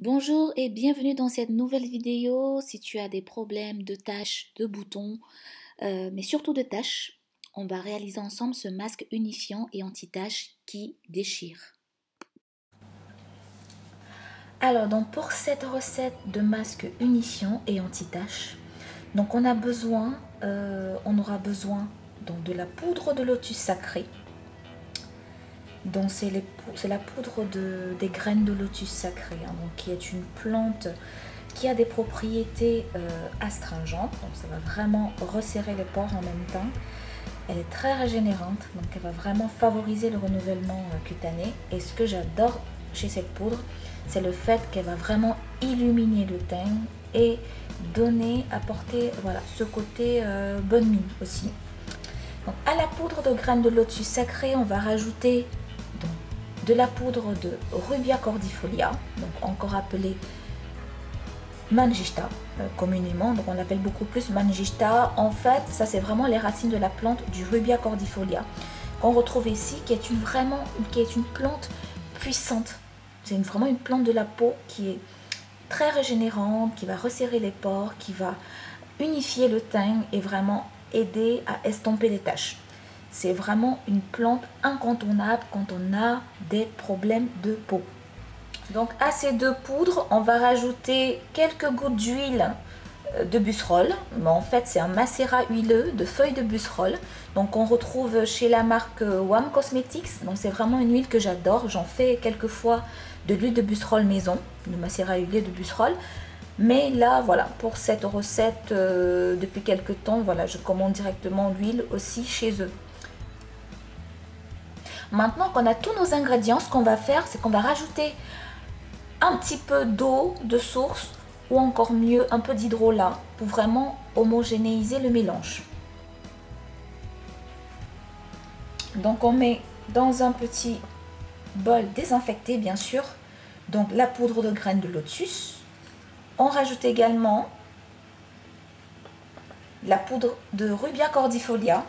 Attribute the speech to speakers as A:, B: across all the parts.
A: Bonjour et bienvenue dans cette nouvelle vidéo. Si tu as des problèmes de taches, de boutons, mais surtout de taches, on va réaliser ensemble ce masque unifiant et anti-taches qui déchire. Alors donc pour cette recette de masque unifiant et anti-taches, donc on aura besoin donc de la poudre de lotus sacré. Donc c'est la poudre des graines de lotus sacré, hein, donc qui est une plante qui a des propriétés astringentes, donc ça va vraiment resserrer les pores en même temps. Elle est très régénérante, donc elle va vraiment favoriser le renouvellement cutané. Et ce que j'adore chez cette poudre, c'est le fait qu'elle va vraiment illuminer le teint et apporter voilà, ce côté bonne mine aussi. Donc à la poudre de graines de lotus sacré, on va rajouter donc, de la poudre de Rubia cordifolia, donc encore appelée Mangishta communément, donc on l'appelle beaucoup plus Mangishta. En fait, ça c'est vraiment les racines de la plante du Rubia cordifolia qu'on retrouve ici, qui est une plante puissante. C'est vraiment une plante de la peau qui est très régénérante, qui va resserrer les pores, qui va unifier le teint et vraiment aider à estomper les taches. C'est vraiment une plante incontournable quand on a des problèmes de peau. Donc à ces deux poudres, on va rajouter quelques gouttes d'huile de busserole. Mais en fait, c'est un macérat huileux de feuilles de busserole. Donc on retrouve chez la marque WAM Cosmetics. Donc c'est vraiment une huile que j'adore. J'en fais quelquefois de l'huile de busserole maison, le macérat huilé de busserole. Mais là, voilà, pour cette recette, depuis quelques temps, voilà, je commande directement l'huile aussi chez eux. Maintenant qu'on a tous nos ingrédients, ce qu'on va faire, c'est qu'on va rajouter un petit peu d'eau de source ou encore mieux un peu d'hydrolat pour vraiment homogénéiser le mélange. Donc on met dans un petit bol désinfecté bien sûr donc la poudre de graines de lotus. On rajoute également la poudre de Rubia cordifolia.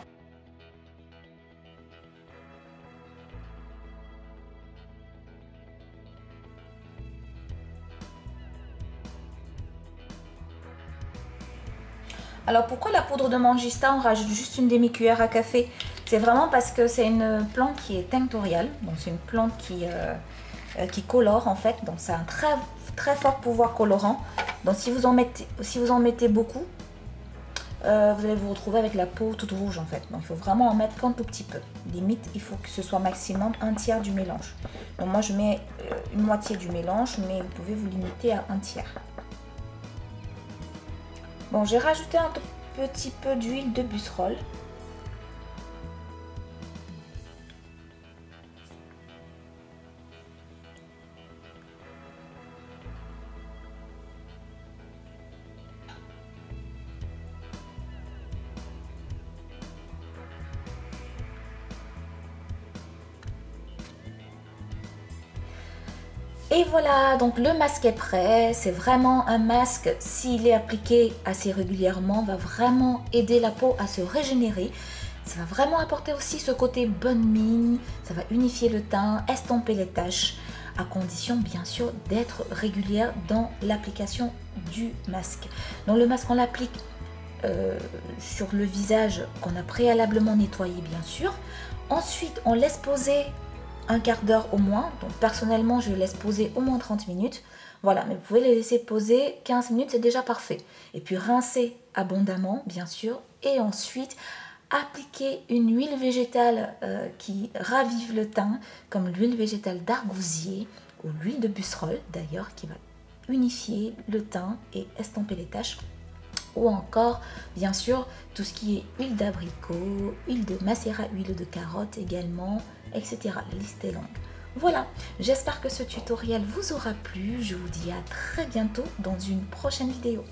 A: Alors pourquoi la poudre de Mangista, on rajoute juste une demi-cuillère à café? C'est vraiment parce que c'est une plante qui est tinctoriale, donc c'est une plante qui colore en fait, donc ça a un très fort pouvoir colorant. Donc si vous en mettez beaucoup, vous allez vous retrouver avec la peau toute rouge en fait. Donc il faut vraiment en mettre qu'un tout petit peu. Limite, il faut que ce soit maximum un tiers du mélange. Donc moi je mets une moitié du mélange, mais vous pouvez vous limiter à un tiers. Bon, j'ai rajouté un petit peu d'huile de busserole. Et voilà, donc le masque est prêt. C'est vraiment un masque, s'il est appliqué assez régulièrement, va vraiment aider la peau à se régénérer. Ça va vraiment apporter aussi ce côté bonne mine, ça va unifier le teint, estomper les taches, à condition bien sûr d'être régulière dans l'application du masque. Donc le masque, on l'applique sur le visage qu'on a préalablement nettoyé bien sûr. Ensuite, on laisse poser un quart d'heure au moins. Donc personnellement, je laisse poser au moins 30 minutes. Voilà, mais vous pouvez les laisser poser 15 minutes, c'est déjà parfait. Et puis rincer abondamment, bien sûr. Et ensuite, appliquer une huile végétale qui ravive le teint, comme l'huile végétale d'argousier ou l'huile de busserole d'ailleurs, qui va unifier le teint et estomper les taches. Ou encore, bien sûr, tout ce qui est huile d'abricot, huile de macérat, huile de carotte également, etc. La liste est longue. Voilà, j'espère que ce tutoriel vous aura plu. Je vous dis à très bientôt dans une prochaine vidéo.